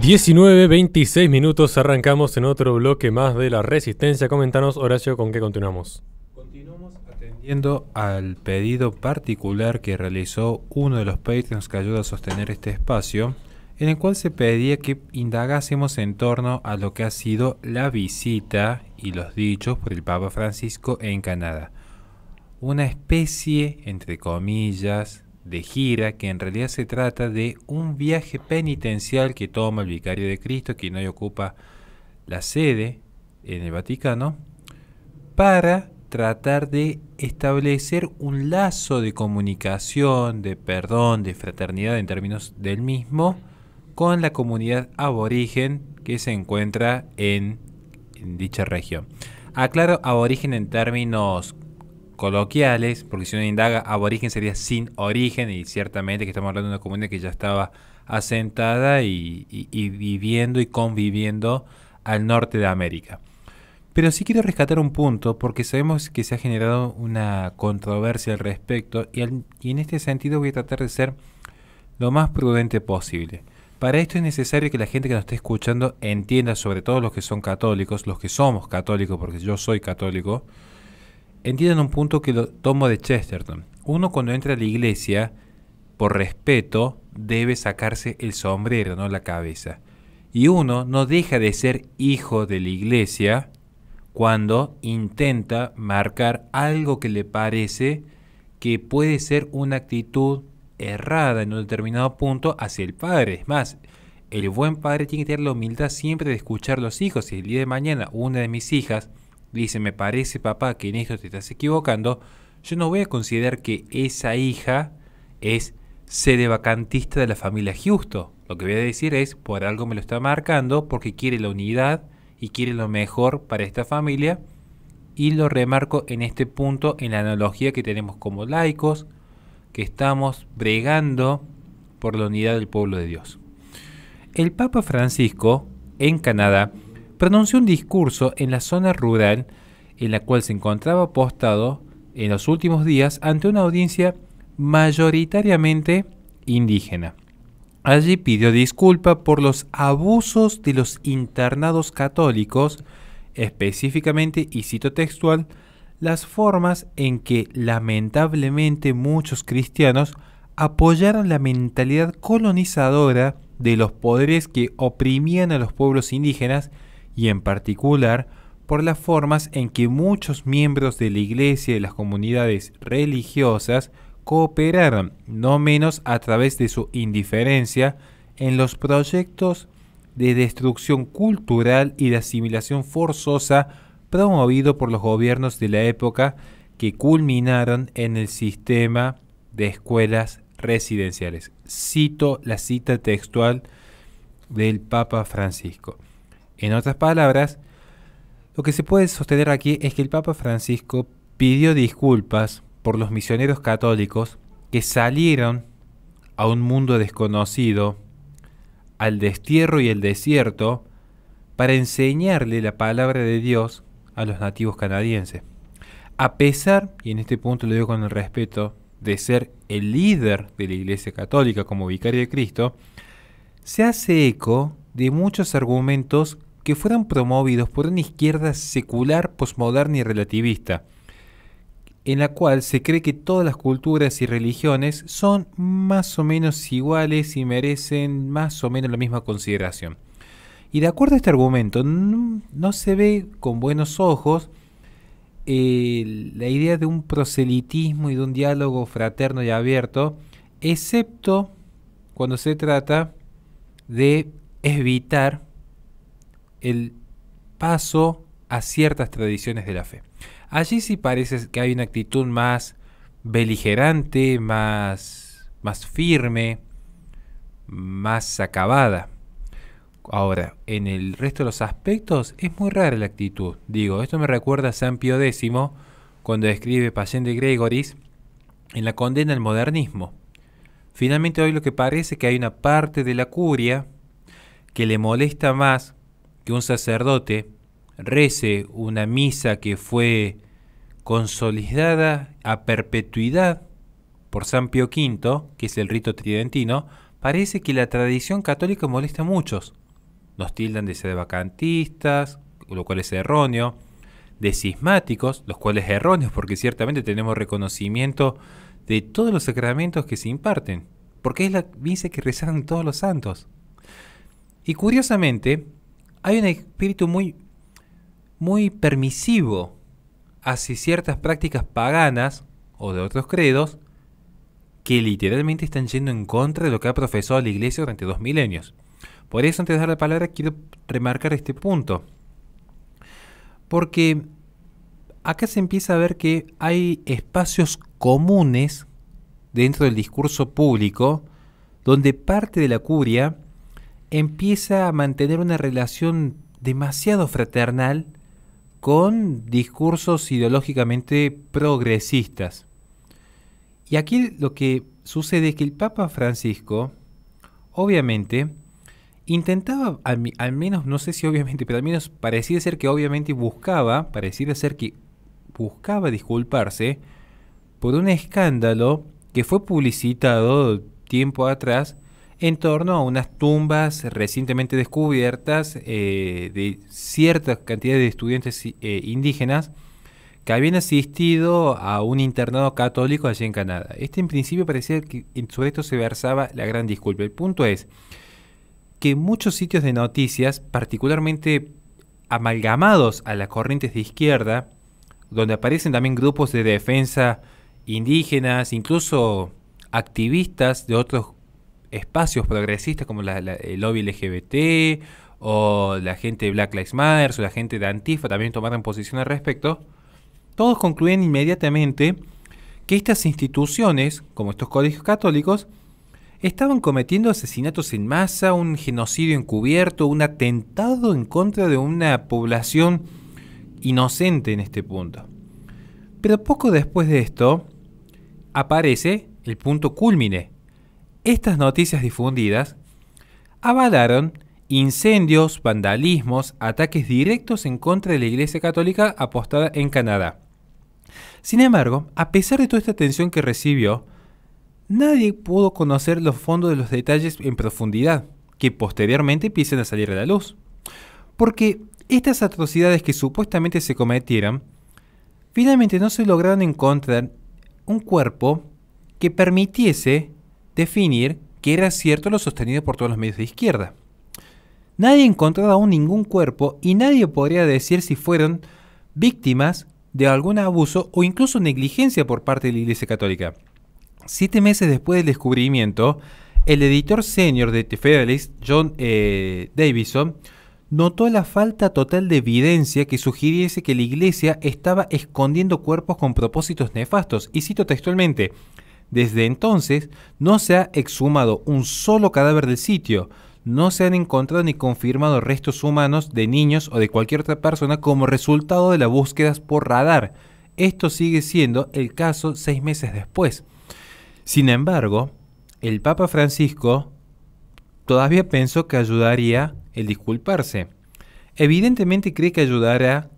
19:26 minutos, arrancamos en otro bloque más de la Resistencia. Comentanos, Horacio, ¿con qué continuamos? Continuamos atendiendo al pedido particular que realizó uno de los Patreons que ayuda a sostener este espacio, en el cual se pedía que indagásemos en torno a lo que ha sido la visita y los dichos por el Papa Francisco en Canadá. Una especie, entre comillas, de gira, que en realidad se trata de un viaje penitencial que toma el Vicario de Cristo, quien hoy ocupa la sede en el Vaticano, para tratar de establecer un lazo de comunicación, de perdón, de fraternidad en términos del mismo, con la comunidad aborigen que se encuentra en dicha región. Aclaro aborigen en términos coloquiales, porque si uno indaga, aborigen sería sin origen, y ciertamente que estamos hablando de una comunidad que ya estaba asentada y viviendo y conviviendo al norte de América. Pero sí quiero rescatar un punto, porque sabemos que se ha generado una controversia al respecto, y en este sentido voy a tratar de ser lo más prudente posible. Para esto es necesario que la gente que nos esté escuchando entienda, sobre todo los que son católicos, los que somos católicos, porque yo soy católico, entiendan un punto que lo tomo de Chesterton. Uno, cuando entra a la iglesia, por respeto, debe sacarse el sombrero, no la cabeza. Y uno no deja de ser hijo de la iglesia cuando intenta marcar algo que le parece que puede ser una actitud errada en un determinado punto hacia el padre. Es más, el buen padre tiene que tener la humildad siempre de escuchar a los hijos. Si el día de mañana una de mis hijas dice, me parece, papá, que en esto te estás equivocando, yo no voy a considerar que esa hija es sedevacantista de la familia Justo. Lo que voy a decir es, por algo me lo está marcando, porque quiere la unidad y quiere lo mejor para esta familia, y lo remarco en este punto, en la analogía que tenemos como laicos, que estamos bregando por la unidad del pueblo de Dios. El Papa Francisco, en Canadá, pronunció un discurso en la zona rural en la cual se encontraba postado en los últimos días ante una audiencia mayoritariamente indígena. Allí pidió disculpa por los abusos de los internados católicos, específicamente, y cito textual, las formas en que lamentablemente muchos cristianos apoyaron la mentalidad colonizadora de los poderes que oprimían a los pueblos indígenas, y en particular por las formas en que muchos miembros de la iglesia y de las comunidades religiosas cooperaron, no menos a través de su indiferencia, en los proyectos de destrucción cultural y de asimilación forzosa promovido por los gobiernos de la época, que culminaron en el sistema de escuelas residenciales. Cito la cita textual del Papa Francisco. En otras palabras, lo que se puede sostener aquí es que el Papa Francisco pidió disculpas por los misioneros católicos que salieron a un mundo desconocido, al destierro y el desierto, para enseñarle la palabra de Dios a los nativos canadienses. A pesar, y en este punto lo digo con el respeto, de ser el líder de la Iglesia Católica como Vicario de Cristo, se hace eco de muchos argumentos que fueron promovidos por una izquierda secular, posmoderna y relativista, en la cual se cree que todas las culturas y religiones son más o menos iguales y merecen más o menos la misma consideración. Y de acuerdo a este argumento, no se ve con buenos ojos la idea de un proselitismo y de un diálogo fraterno y abierto, excepto cuando se trata de evitar el paso a ciertas tradiciones de la fe. Allí sí parece que hay una actitud más beligerante, más firme, más acabada. Ahora, en el resto de los aspectos es muy rara la actitud. Digo, esto me recuerda a San Pío X cuando escribe Passion de Gregoris en la condena al modernismo. Finalmente hoy lo que parece es que hay una parte de la curia que le molesta más que un sacerdote rece una misa que fue consolidada a perpetuidad por San Pío V, que es el rito tridentino. Parece que la tradición católica molesta a muchos. nos tildan de sedevacantistas, lo cual es erróneo, de cismáticos, los cuales es erróneo porque ciertamente tenemos reconocimiento de todos los sacramentos que se imparten, porque es la misa que rezan todos los santos. Y curiosamente, hay un espíritu muy permisivo hacia ciertas prácticas paganas o de otros credos que literalmente están yendo en contra de lo que ha profesado la Iglesia durante 2 milenios. Por eso, antes de dar la palabra, quiero remarcar este punto. Porque acá se empieza a ver que hay espacios comunes dentro del discurso público donde parte de la curia empieza a mantener una relación demasiado fraternal con discursos ideológicamente progresistas. Y aquí lo que sucede es que el Papa Francisco, obviamente, intentaba, al menos, no sé si obviamente, pero al menos pareciera ser que obviamente buscaba disculparse por un escándalo que fue publicitado tiempo atrás en torno a unas tumbas recientemente descubiertas de cierta cantidad de estudiantes indígenas que habían asistido a un internado católico allí en Canadá. En principio parecía que sobre esto se versaba la gran disculpa. El punto es que muchos sitios de noticias, particularmente amalgamados a las corrientes de izquierda, donde aparecen también grupos de defensa indígenas, incluso activistas de otros espacios progresistas como el lobby LGBT o la gente de Black Lives Matter o la gente de Antifa también tomaron posición al respecto, todos concluyen inmediatamente que estas instituciones, como estos colegios católicos, estaban cometiendo asesinatos en masa, un genocidio encubierto, un atentado en contra de una población inocente en este punto. Pero poco después de esto aparece el punto cúlmine. Estas noticias difundidas avalaron incendios, vandalismos, ataques directos en contra de la Iglesia Católica apostada en Canadá. Sin embargo, a pesar de toda esta atención que recibió, nadie pudo conocer los fondos de los detalles en profundidad, que posteriormente empiezan a salir a la luz. Porque estas atrocidades que supuestamente se cometieron, finalmente no se lograron encontrar un cuerpo que permitiese definir que era cierto lo sostenido por todos los medios de izquierda. Nadie ha encontrado aún ningún cuerpo y nadie podría decir si fueron víctimas de algún abuso o incluso negligencia por parte de la Iglesia Católica. 7 meses después del descubrimiento, el editor senior de The Federalist, John Davison, notó la falta total de evidencia que sugiriese que la Iglesia estaba escondiendo cuerpos con propósitos nefastos. Y cito textualmente: desde entonces no se ha exhumado un solo cadáver del sitio, no se han encontrado ni confirmado restos humanos de niños o de cualquier otra persona como resultado de las búsquedas por radar. Esto sigue siendo el caso 6 meses después. Sin embargo, el Papa Francisco todavía pensó que ayudaría el disculparse. Evidentemente cree que ayudará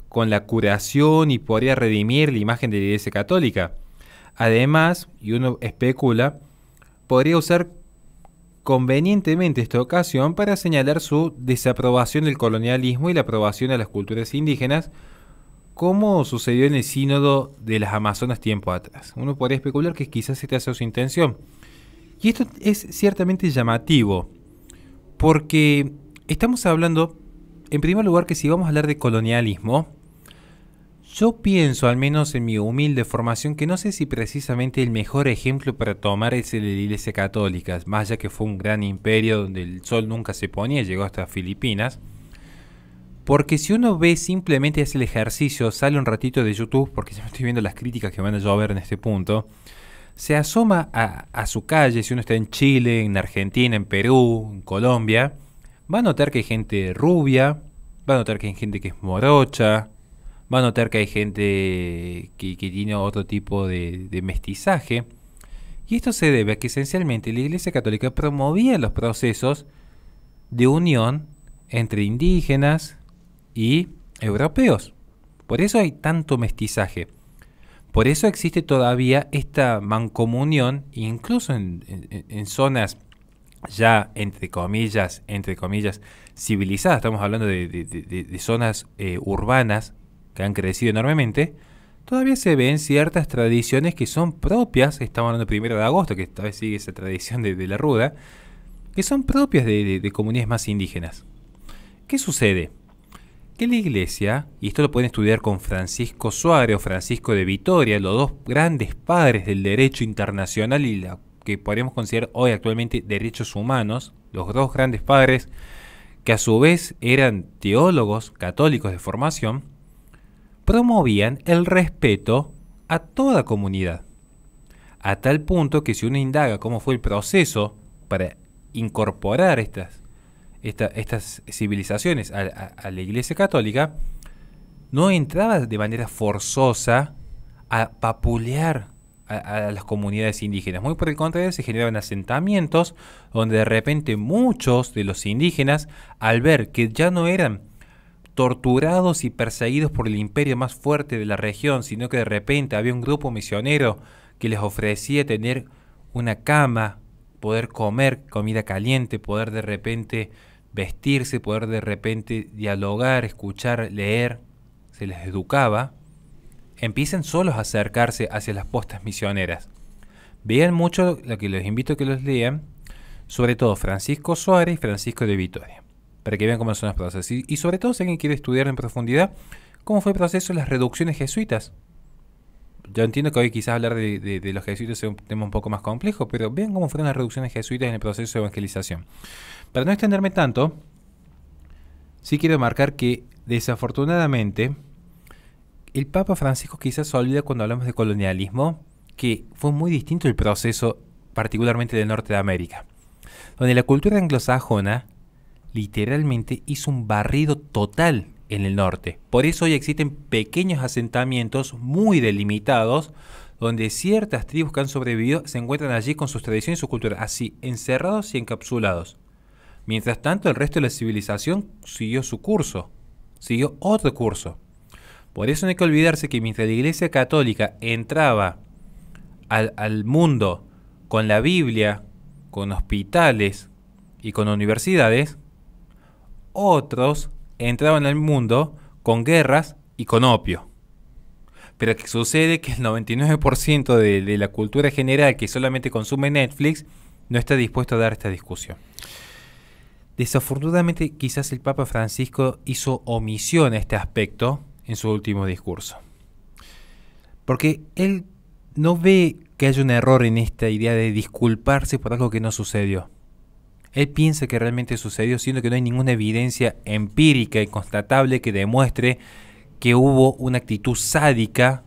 con la curación y podría redimir la imagen de la Iglesia Católica. Además, y uno especula, podría usar convenientemente esta ocasión para señalar su desaprobación del colonialismo y la aprobación a las culturas indígenas, como sucedió en el sínodo de las Amazonas tiempo atrás. Uno podría especular que quizás esta sea su intención. Y esto es ciertamente llamativo, porque estamos hablando, en primer lugar, que si vamos a hablar de colonialismo, yo pienso, al menos en mi humilde formación, que no sé si precisamente el mejor ejemplo para tomar es el de la Iglesia Católica, más allá que fue un gran imperio donde el sol nunca se ponía, llegó hasta Filipinas. Porque si uno ve simplemente hace el ejercicio, sale un ratito de YouTube, porque ya me estoy viendo las críticas que van a llover en este punto, se asoma a su calle, si uno está en Chile, en Argentina, en Perú, en Colombia, va a notar que hay gente rubia, va a notar que hay gente que es morocha, va a notar que hay gente que tiene otro tipo de mestizaje. Y esto se debe a que esencialmente la Iglesia Católica promovía los procesos de unión entre indígenas y europeos. Por eso hay tanto mestizaje. Por eso existe todavía esta mancomunión, incluso en zonas ya entre comillas, civilizadas, estamos hablando de zonas urbanas que han crecido enormemente, todavía se ven ciertas tradiciones que son propias, estamos hablando del 1 de agosto, que esta vez sigue esa tradición de la ruda, que son propias de comunidades más indígenas. ¿Qué sucede? Que la iglesia, y esto lo pueden estudiar con Francisco Suárez o Francisco de Vitoria, los dos grandes padres del derecho internacional y la que podríamos considerar hoy actualmente derechos humanos, los dos grandes padres que a su vez eran teólogos católicos de formación, promovían el respeto a toda comunidad. A tal punto que si uno indaga cómo fue el proceso para incorporar estas civilizaciones a la Iglesia Católica, no entraba de manera forzosa a papulear a las comunidades indígenas. Muy por el contrario, se generaban asentamientos donde de repente muchos de los indígenas, al ver que ya no eran torturados y perseguidos por el imperio más fuerte de la región, sino que de repente había un grupo misionero que les ofrecía tener una cama, poder comer comida caliente, poder de repente vestirse, poder de repente dialogar, escuchar, leer, se les educaba, empiezan solos a acercarse hacia las postas misioneras. Vean mucho, lo que les invito a que los lean, sobre todo Francisco Suárez y Francisco de Vitoria, para que vean cómo son los procesos. Y sobre todo si alguien quiere estudiar en profundidad cómo fue el proceso de las reducciones jesuitas. Yo entiendo que hoy quizás hablar de los jesuitas sea un tema un poco más complejo, pero vean cómo fueron las reducciones jesuitas en el proceso de evangelización. Para no extenderme tanto, sí quiero marcar que desafortunadamente el Papa Francisco quizás se olvida cuando hablamos de colonialismo que fue muy distinto el proceso, particularmente del norte de América, donde la cultura anglosajona literalmente hizo un barrido total en el norte. Por eso hoy existen pequeños asentamientos muy delimitados donde ciertas tribus que han sobrevivido se encuentran allí con sus tradiciones y su cultura, así, encerrados y encapsulados. Mientras tanto, el resto de la civilización siguió su curso, siguió otro curso. Por eso no hay que olvidarse que mientras la Iglesia Católica entraba al mundo con la Biblia, con hospitales y con universidades, otros entraban al mundo con guerras y con opio. Pero que sucede que el 99% de la cultura general que solamente consume Netflix no está dispuesto a dar esta discusión. Desafortunadamente, quizás el Papa Francisco hizo omisión a este aspecto en su último discurso. Porque él no ve que haya un error en esta idea de disculparse por algo que no sucedió. Él piensa que realmente sucedió, siendo que no hay ninguna evidencia empírica y constatable que demuestre que hubo una actitud sádica,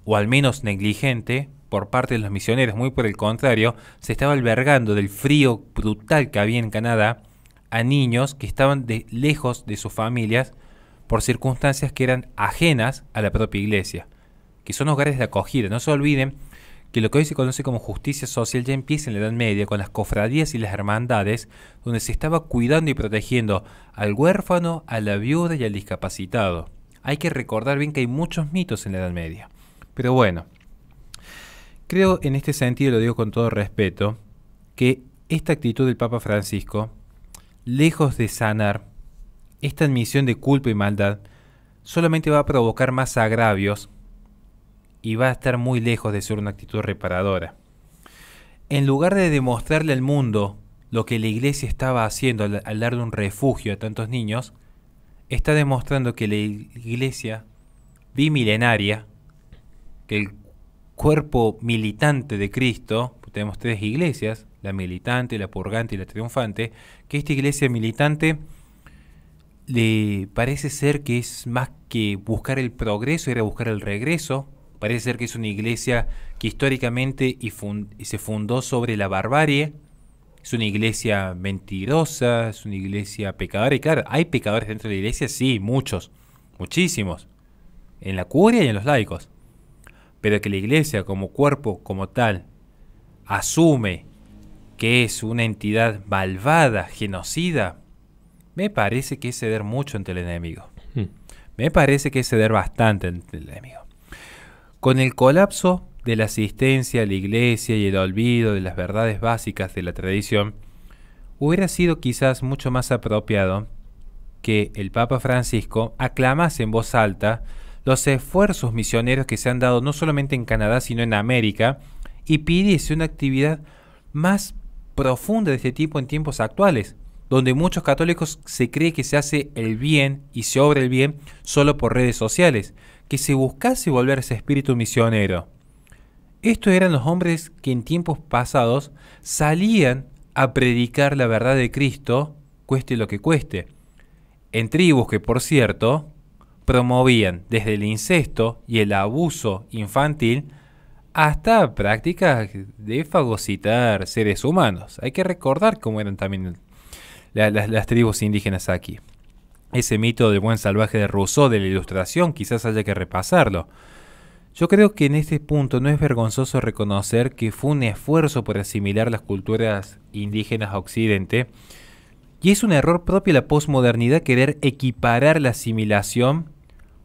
o al menos negligente, por parte de los misioneros. Muy por el contrario, se estaba albergando del frío brutal que había en Canadá a niños que estaban lejos de sus familias por circunstancias que eran ajenas a la propia iglesia, que son hogares de acogida. No se olviden que lo que hoy se conoce como justicia social ya empieza en la Edad Media con las cofradías y las hermandades, donde se estaba cuidando y protegiendo al huérfano, a la viuda y al discapacitado. Hay que recordar bien que hay muchos mitos en la Edad Media. Pero bueno, creo en este sentido, lo digo con todo respeto, que esta actitud del Papa Francisco, lejos de sanar esta admisión de culpa y maldad, solamente va a provocar más agravios y va a estar muy lejos de ser una actitud reparadora. En lugar de demostrarle al mundo lo que la iglesia estaba haciendo al darle un refugio a tantos niños, está demostrando que la iglesia bimilenaria, que el cuerpo militante de Cristo, tenemos tres iglesias, la militante, la purgante y la triunfante, que esta iglesia militante le parece ser que es más que buscar el progreso, era buscar el regreso. Parece ser que es una iglesia que históricamente se fundó sobre la barbarie. Es una iglesia mentirosa, es una iglesia pecadora. Y claro, ¿hay pecadores dentro de la iglesia? Sí, muchos, muchísimos. En la curia y en los laicos. Pero que la iglesia como cuerpo, como tal, asume que es una entidad malvada, genocida, me parece que es ceder mucho ante el enemigo. Me parece que es ceder bastante ante el enemigo. Con el colapso de la asistencia a la iglesia y el olvido de las verdades básicas de la tradición, hubiera sido quizás mucho más apropiado que el Papa Francisco aclamase en voz alta los esfuerzos misioneros que se han dado no solamente en Canadá, sino en América, y pidiese una actividad más profunda de este tipo en tiempos actuales, donde muchos católicos se cree que se hace el bien y se obra el bien solo por redes sociales, que se buscase volver ese espíritu misionero. Estos eran los hombres que en tiempos pasados salían a predicar la verdad de Cristo, cueste lo que cueste, en tribus que, por cierto, promovían desde el incesto y el abuso infantil hasta prácticas de fagocitar seres humanos. Hay que recordar cómo eran también las tribus indígenas aquí. Ese mito del buen salvaje de Rousseau de la Ilustración quizás haya que repasarlo. Yo creo que en este punto no es vergonzoso reconocer que fue un esfuerzo por asimilar las culturas indígenas a Occidente, y es un error propio de la posmodernidad querer equiparar la asimilación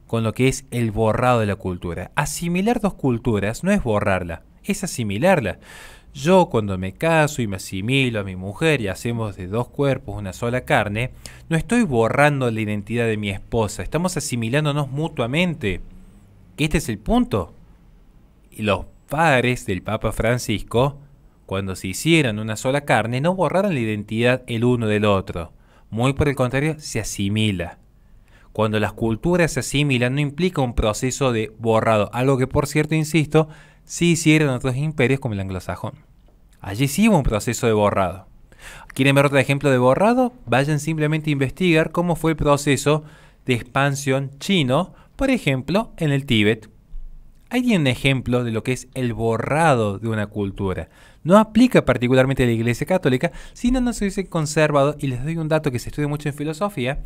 con lo que es el borrado de la cultura. Asimilar dos culturas no es borrarla, es asimilarla. Yo cuando me caso y me asimilo a mi mujer y hacemos de dos cuerpos una sola carne, no estoy borrando la identidad de mi esposa, estamos asimilándonos mutuamente. Este es el punto. Y los padres del Papa Francisco, cuando se hicieran una sola carne, no borraron la identidad el uno del otro. Muy por el contrario, se asimila. Cuando las culturas se asimilan, no implica un proceso de borrado. Algo que, por cierto, insisto, sí hicieron otros imperios como el anglosajón. Allí sí hubo un proceso de borrado. ¿Quieren ver otro ejemplo de borrado? Vayan simplemente a investigar cómo fue el proceso de expansión chino, por ejemplo, en el Tíbet. Ahí tienen un ejemplo de lo que es el borrado de una cultura. No aplica particularmente a la Iglesia Católica, sino no se hubiese conservado, y les doy un dato que se estudia mucho en filosofía,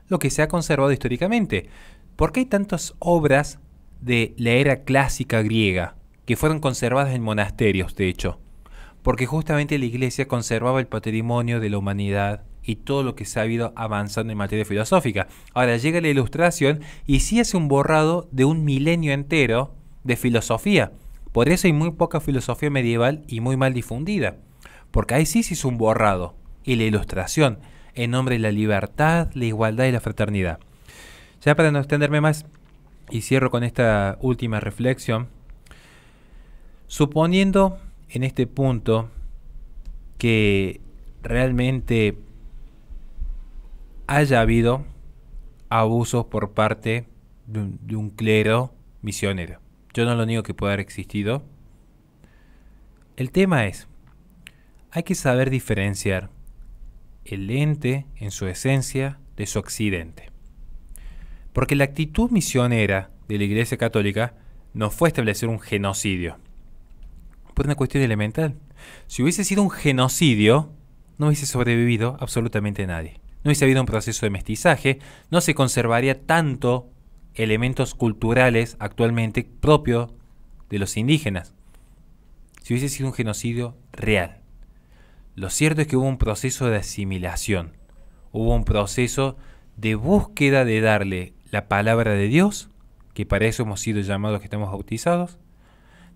lo que se ha conservado históricamente. ¿Por qué hay tantas obras de la era clásica griega que fueron conservadas en monasterios, de hecho? Porque justamente la Iglesia conservaba el patrimonio de la humanidad y todo lo que se ha ido avanzando en materia filosófica. Ahora llega la Ilustración y sí hace un borrado de un milenio entero de filosofía. Por eso hay muy poca filosofía medieval y muy mal difundida. Porque ahí sí se hizo un borrado. Y la Ilustración, en nombre de la libertad, la igualdad y la fraternidad. Ya para no extenderme más, y cierro con esta última reflexión, suponiendo en este punto que realmente haya habido abusos por parte de un clero misionero. Yo no lo niego que pueda haber existido. El tema es, hay que saber diferenciar el ente en su esencia de su accidente. Porque la actitud misionera de la Iglesia Católica no fue establecer un genocidio. Por una cuestión elemental. Si hubiese sido un genocidio, no hubiese sobrevivido absolutamente nadie. No hubiese habido un proceso de mestizaje, no se conservaría tanto elementos culturales actualmente propios de los indígenas. Si hubiese sido un genocidio real. Lo cierto es que hubo un proceso de asimilación. Hubo un proceso de búsqueda de darle la palabra de Dios, que para eso hemos sido llamados que estamos bautizados,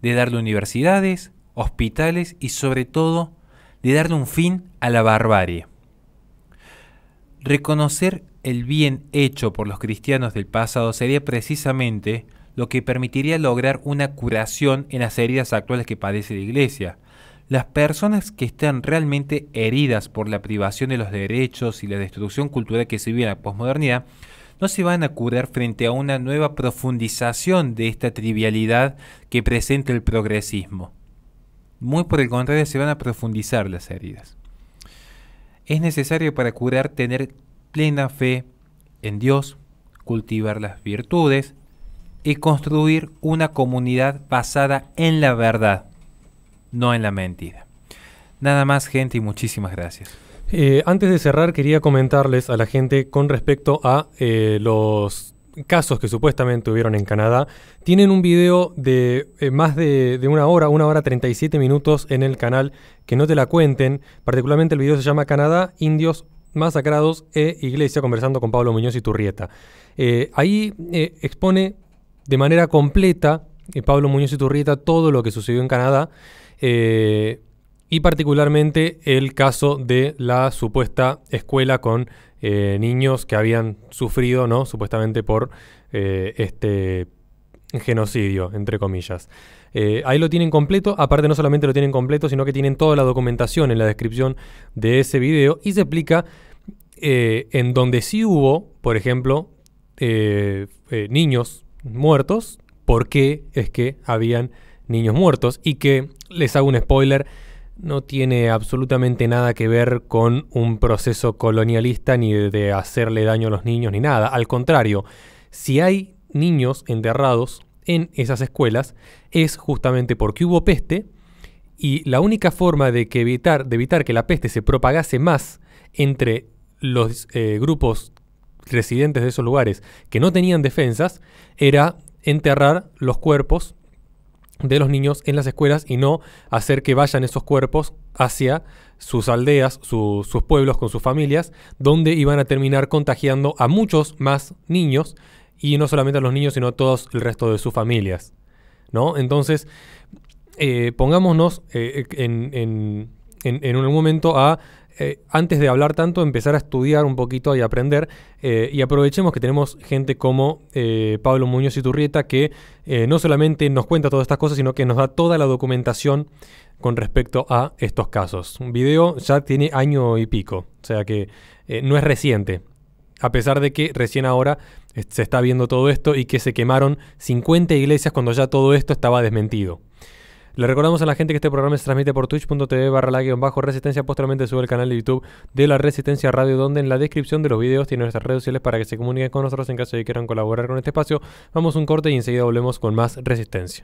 de darle universidades, hospitales y sobre todo de darle un fin a la barbarie. Reconocer el bien hecho por los cristianos del pasado sería precisamente lo que permitiría lograr una curación en las heridas actuales que padece la Iglesia. Las personas que están realmente heridas por la privación de los derechos y la destrucción cultural que se vive en la posmodernidad no se van a curar frente a una nueva profundización de esta trivialidad que presenta el progresismo. Muy por el contrario, se van a profundizar las heridas. Es necesario para curar tener plena fe en Dios, cultivar las virtudes y construir una comunidad basada en la verdad, no en la mentira. Nada más, gente, y muchísimas gracias. Antes de cerrar, quería comentarles a la gente con respecto a los casos que supuestamente hubieron en Canadá. Tienen un video de más de una hora 37 minutos en el canal Que No Te La Cuenten. Particularmente el video se llama Canadá, Indios Masacrados e Iglesia, conversando con Pablo Muñoz Iturrieta. Ahí expone de manera completa Pablo Muñoz Iturrieta todo lo que sucedió en Canadá. y particularmente el caso de la supuesta escuela con niños que habían sufrido, ¿no?, supuestamente por este genocidio, entre comillas. Ahí lo tienen completo. Aparte, no solamente lo tienen completo, sino que tienen toda la documentación en la descripción de ese video y se explica en donde sí hubo, por ejemplo, niños muertos, por qué es que habían niños muertos, y que, les hago un spoiler, no tiene absolutamente nada que ver con un proceso colonialista ni de hacerle daño a los niños ni nada. Al contrario, si hay niños enterrados en esas escuelas es justamente porque hubo peste, y la única forma de evitar que la peste se propagase más entre los grupos residentes de esos lugares que no tenían defensas era enterrar los cuerpos de los niños en las escuelas y no hacer que vayan esos cuerpos hacia sus aldeas, sus pueblos con sus familias, donde iban a terminar contagiando a muchos más niños, y no solamente a los niños, sino a todos el resto de sus familias, ¿no? Entonces, pongámonos en un momento a, antes de hablar tanto, empezar a estudiar un poquito y aprender, y aprovechemos que tenemos gente como Pablo Muñoz Iturrieta, que no solamente nos cuenta todas estas cosas, sino que nos da toda la documentación con respecto a estos casos. Un video ya tiene año y pico, o sea que no es reciente, a pesar de que recién ahora se está viendo todo esto y que se quemaron 50 iglesias cuando ya todo esto estaba desmentido. Le recordamos a la gente que este programa se transmite por twitch.tv/la_resistencia. Posteriormente sube al canal de YouTube de La Resistencia Radio, donde en la descripción de los videos tiene nuestras redes sociales para que se comuniquen con nosotros en caso de que quieran colaborar con este espacio. Vamos a un corte y enseguida volvemos con más Resistencia.